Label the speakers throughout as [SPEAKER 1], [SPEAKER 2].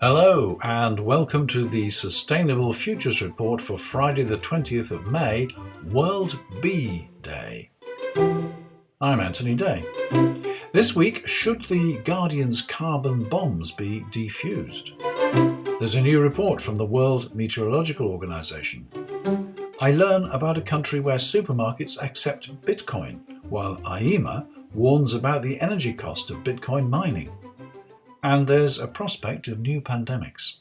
[SPEAKER 1] Hello and welcome to the Sustainable Futures Report for Friday the 20th of May, World Bee Day. I'm Anthony Day. This week, should the Guardian's carbon bombs be defused? There's a new report from the World Meteorological Organisation. I learn about a country where supermarkets accept Bitcoin, while IEMA warns about the energy cost of Bitcoin mining. And there's a prospect of new pandemics.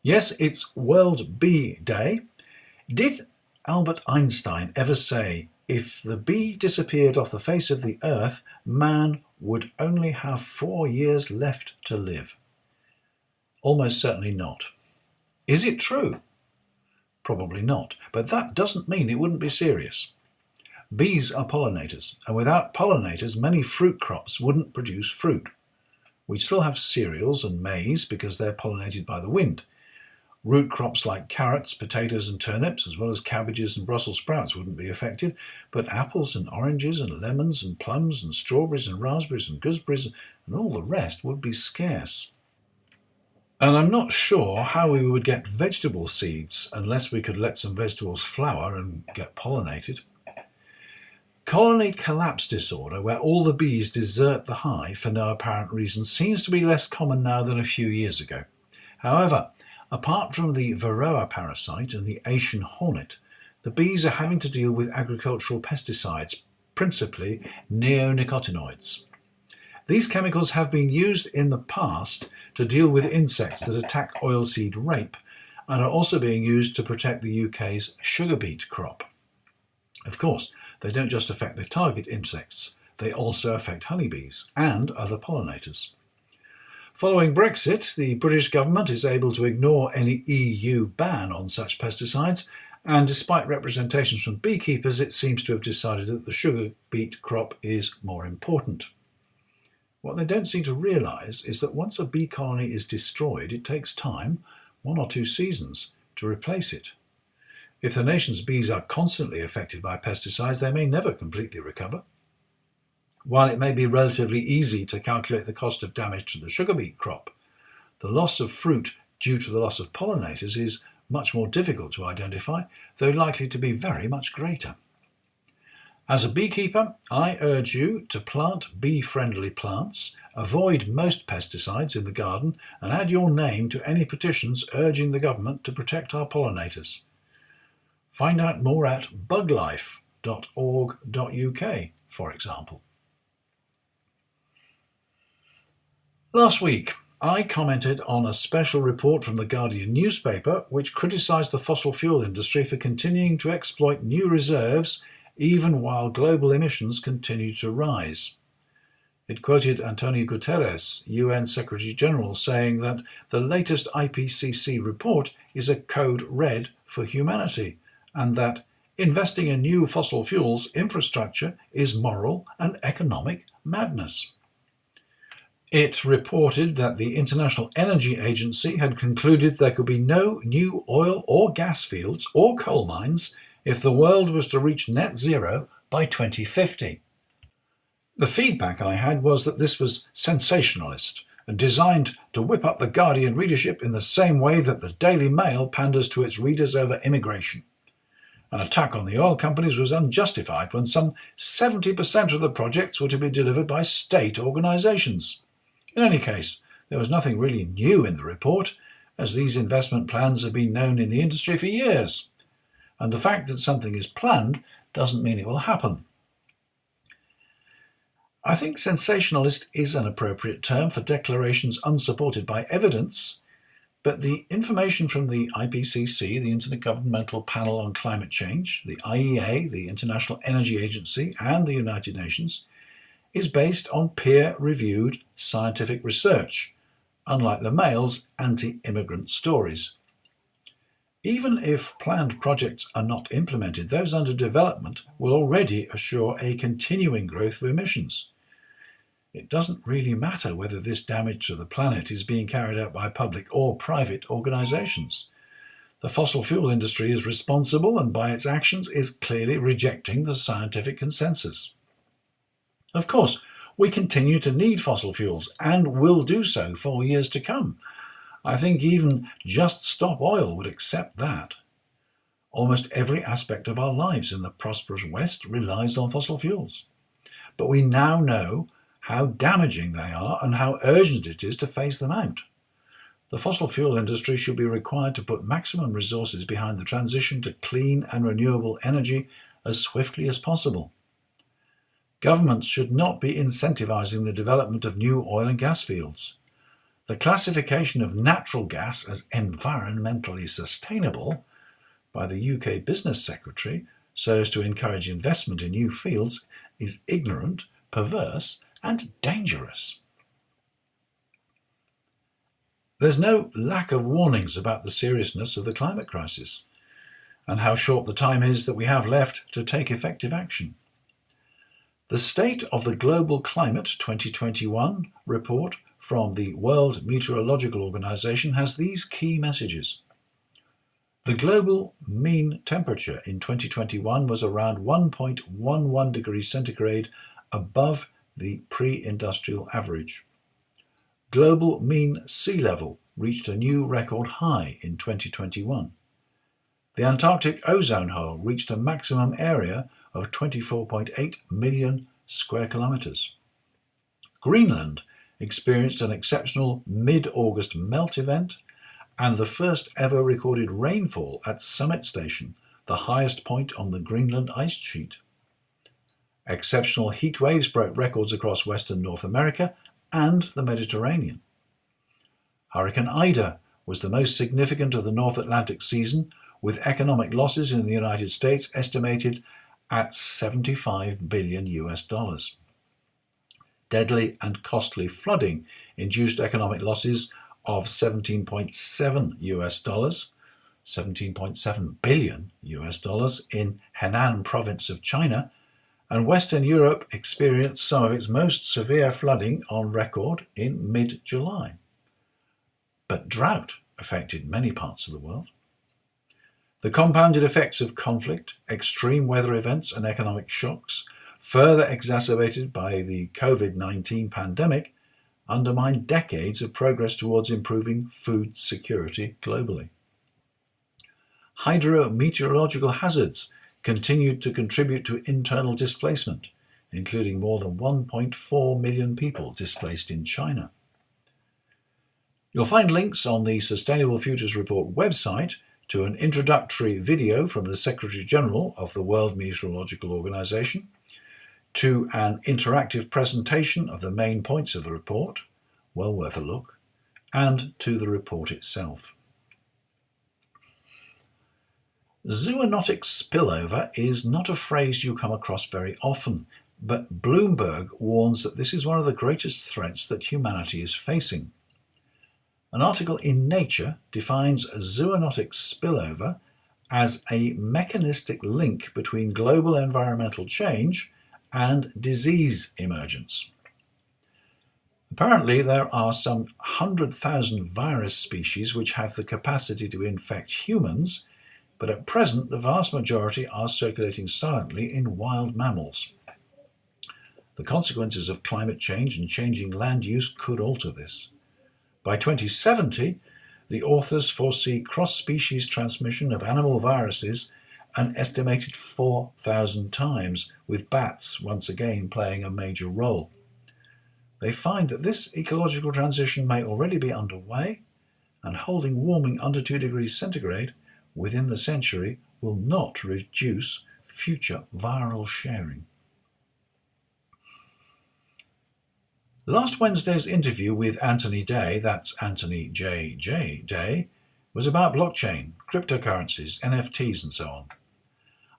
[SPEAKER 1] Yes, it's World Bee Day. Did Albert Einstein ever say, if the bee disappeared off the face of the earth, man would only have 4 years left to live? Almost certainly not. Is it true? Probably not, but that doesn't mean it wouldn't be serious. Bees are pollinators, and without pollinators, many fruit crops wouldn't produce fruit. We still have cereals and maize because they're pollinated by the wind. Root crops like carrots, potatoes and turnips, as well as cabbages and Brussels sprouts wouldn't be affected, but apples and oranges and lemons and plums and strawberries and raspberries and gooseberries and all the rest would be scarce. And I'm not sure how we would get vegetable seeds unless we could let some vegetables flower and get pollinated. Colony collapse disorder, where all the bees desert the hive for no apparent reason, seems to be less common now than a few years ago. However, apart from the Varroa parasite and the Asian hornet, the bees are having to deal with agricultural pesticides, principally neonicotinoids. These chemicals have been used in the past to deal with insects that attack oilseed rape and are also being used to protect the UK's sugar beet crop. Of course, they don't just affect the target insects, they also affect honeybees and other pollinators. Following Brexit, the British government is able to ignore any EU ban on such pesticides, and despite representations from beekeepers, it seems to have decided that the sugar beet crop is more important. What they don't seem to realise is that once a bee colony is destroyed, it takes time, 1 or 2 seasons, to replace it. If the nation's bees are constantly affected by pesticides, they may never completely recover. While it may be relatively easy to calculate the cost of damage to the sugar beet crop, the loss of fruit due to the loss of pollinators is much more difficult to identify, though likely to be very much greater. As a beekeeper, I urge you to plant bee-friendly plants, avoid most pesticides in the garden, and add your name to any petitions urging the government to protect our pollinators. Find out more at buglife.org.uk, for example. Last week, I commented on a special report from the Guardian newspaper which criticised the fossil fuel industry for continuing to exploit new reserves even while global emissions continue to rise. It quoted Antonio Guterres, UN Secretary General, saying that the latest IPCC report is a code red for humanity, and that investing in new fossil fuels infrastructure is moral and economic madness. It reported that the International Energy Agency had concluded there could be no new oil or gas fields or coal mines if the world was to reach net zero by 2050. The feedback I had was that this was sensationalist and designed to whip up the Guardian readership in the same way that the Daily Mail panders to its readers over immigration. An attack on the oil companies was unjustified when some 70% of the projects were to be delivered by state organisations. In any case, there was nothing really new in the report, as these investment plans have been known in the industry for years. And the fact that something is planned doesn't mean it will happen. I think sensationalist is an appropriate term for declarations unsupported by evidence, but the information from the IPCC, the Intergovernmental Panel on Climate Change, the IEA, the International Energy Agency, and the United Nations, is based on peer-reviewed scientific research, unlike the Mail's anti-immigrant stories. Even if planned projects are not implemented, those under development will already assure a continuing growth of emissions. It doesn't really matter whether this damage to the planet is being carried out by public or private organisations. The fossil fuel industry is responsible and by its actions is clearly rejecting the scientific consensus. Of course, we continue to need fossil fuels and will do so for years to come. I think even Just Stop Oil would accept that. Almost every aspect of our lives in the prosperous West relies on fossil fuels. But we now know how damaging they are and how urgent it is to phase them out. The fossil fuel industry should be required to put maximum resources behind the transition to clean and renewable energy as swiftly as possible. Governments should not be incentivising the development of new oil and gas fields. The classification of natural gas as environmentally sustainable by the UK Business Secretary so as to encourage investment in new fields is ignorant, perverse, and dangerous. There's no lack of warnings about the seriousness of the climate crisis and how short the time is that we have left to take effective action. The State of the Global Climate 2021 report from the World Meteorological Organisation has these key messages. The global mean temperature in 2021 was around 1.11 degrees centigrade above the pre-industrial average. Global mean sea level reached a new record high in 2021. The Antarctic ozone hole reached a maximum area of 24.8 million square kilometres. Greenland experienced an exceptional mid-August melt event and the first ever recorded rainfall at Summit Station, the highest point on the Greenland ice sheet. Exceptional heat waves broke records across Western North America and the Mediterranean. Hurricane Ida was the most significant of the North Atlantic season, with economic losses in the United States estimated at $75 billion. Deadly and costly flooding induced economic losses of $17.7 billion in Henan province of China, and Western Europe experienced some of its most severe flooding on record in mid-July. But drought affected many parts of the world. The compounded effects of conflict, extreme weather events and economic shocks, further exacerbated by the COVID-19 pandemic, undermined decades of progress towards improving food security globally. Hydrometeorological hazards continued to contribute to internal displacement, including more than 1.4 million people displaced in China. You'll find links on the Sustainable Futures Report website to an introductory video from the Secretary-General of the World Meteorological Organization, to an interactive presentation of the main points of the report, well worth a look, and to the report itself. Zoonotic spillover is not a phrase you come across very often, but Bloomberg warns that this is one of the greatest threats that humanity is facing. An article in Nature defines zoonotic spillover as a mechanistic link between global environmental change and disease emergence. Apparently, there are some 100,000 virus species which have the capacity to infect humans, but at present the vast majority are circulating silently in wild mammals. The consequences of climate change and changing land use could alter this. By 2070, the authors foresee cross-species transmission of animal viruses an estimated 4,000 times, with bats once again playing a major role. They find that this ecological transition may already be underway, and holding warming under 2 degrees centigrade within the century will not reduce future viral sharing. Last Wednesday's interview with Anthony Day, that's Anthony J. Day, was about blockchain, cryptocurrencies, NFTs and so on.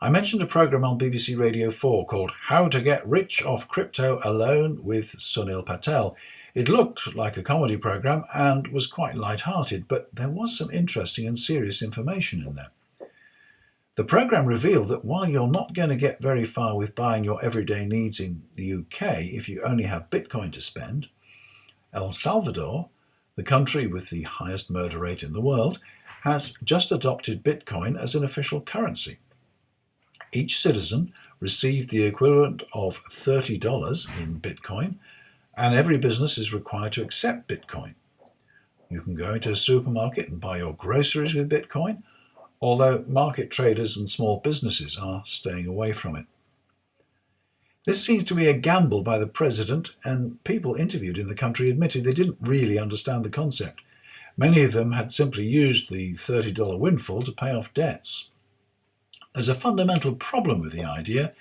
[SPEAKER 1] I mentioned a programme on BBC Radio 4 called How to Get Rich Off Crypto Alone with Sunil Patel. It looked like a comedy programme and was quite light-hearted, but there was some interesting and serious information in there. The programme revealed that while you're not going to get very far with buying your everyday needs in the UK if you only have Bitcoin to spend, El Salvador, the country with the highest murder rate in the world, has just adopted Bitcoin as an official currency. Each citizen received the equivalent of $30 in Bitcoin, and every business is required to accept Bitcoin. You can go into a supermarket and buy your groceries with Bitcoin, although market traders and small businesses are staying away from it. This seems to be a gamble by the president, and people interviewed in the country admitted they didn't really understand the concept. Many of them had simply used the $30 windfall to pay off debts. There's a fundamental problem with the idea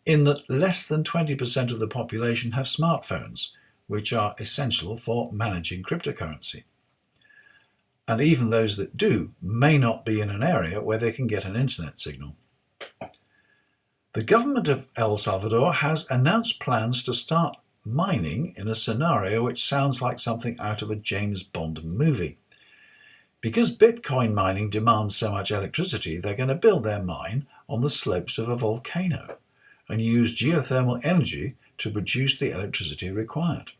[SPEAKER 1] in that less than 20% of the population have smartphones, which are essential for managing cryptocurrency. And even those that do may not be in an area where they can get an internet signal. The government of El Salvador has announced plans to start mining in a scenario which sounds like something out of a James Bond movie. Because Bitcoin mining demands so much electricity, they're going to build their mine on the slopes of a volcano and use geothermal energy to produce the electricity required.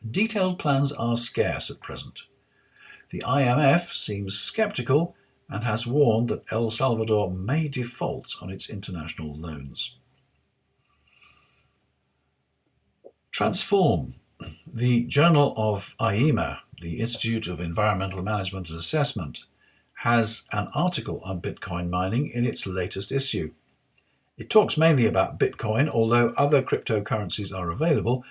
[SPEAKER 1] Detailed plans are scarce at present. The IMF seems sceptical and has warned that El Salvador may default on its international loans. Transform. The Journal of IEMA, the Institute of Environmental Management and Assessment, has an article on Bitcoin mining in its latest issue. It talks mainly about Bitcoin, although other cryptocurrencies are available,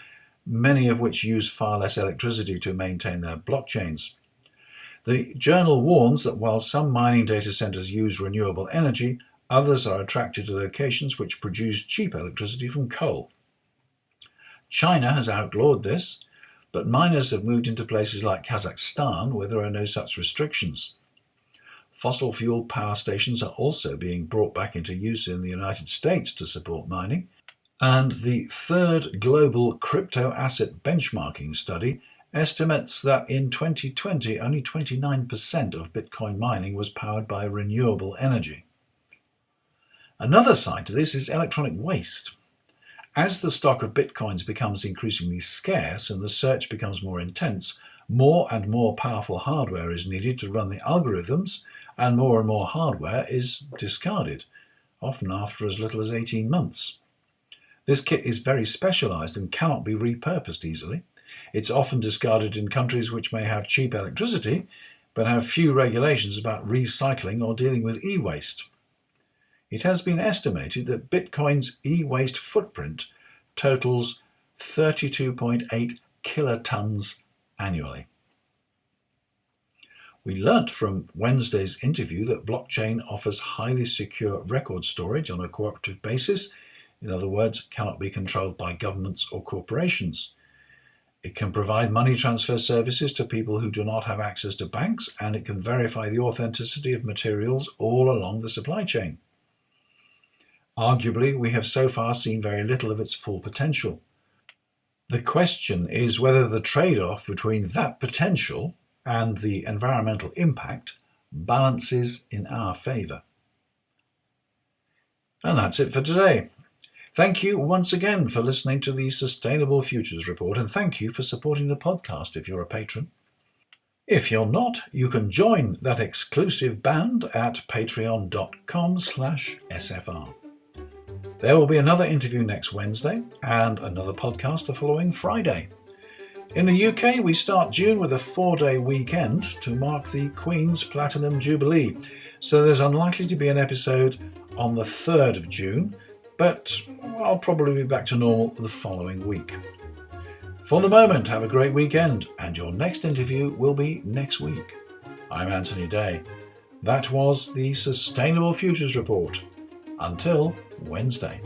[SPEAKER 1] many of which use far less electricity to maintain their blockchains. The journal warns that while some mining data centers use renewable energy, others are attracted to locations which produce cheap electricity from coal. China has outlawed this, but miners have moved into places like Kazakhstan where there are no such restrictions. Fossil fuel power stations are also being brought back into use in the United States to support mining, and the third global crypto asset benchmarking study estimates that in 2020 only 29% of Bitcoin mining was powered by renewable energy. Another side to this is electronic waste. As the stock of Bitcoins becomes increasingly scarce and the search becomes more intense, more and more powerful hardware is needed to run the algorithms, and more hardware is discarded, often after as little as 18 months. This kit is very specialized and cannot be repurposed easily. It's often discarded in countries which may have cheap electricity, but have few regulations about recycling or dealing with e-waste. It has been estimated that Bitcoin's e-waste footprint totals 32.8 kilotons annually. We learnt from Wednesday's interview that blockchain offers highly secure record storage on a cooperative basis, in other words, cannot be controlled by governments or corporations. It can provide money transfer services to people who do not have access to banks, and it can verify the authenticity of materials all along the supply chain. Arguably, we have so far seen very little of its full potential. The question is whether the trade-off between that potential and the environmental impact balances in our favour. And that's it for today. Thank you once again for listening to the Sustainable Futures Report, and thank you for supporting the podcast if you're a patron. If you're not, you can join that exclusive band at patreon.com/SFR. There will be another interview next Wednesday and another podcast the following Friday. In the UK, we start June with a 4-day weekend to mark the Queen's Platinum Jubilee, so there's unlikely to be an episode on the 3rd of June, but I'll probably be back to normal the following week. For the moment, have a great weekend, and your next interview will be next week. I'm Anthony Day. That was the Sustainable Futures Report. Until Wednesday.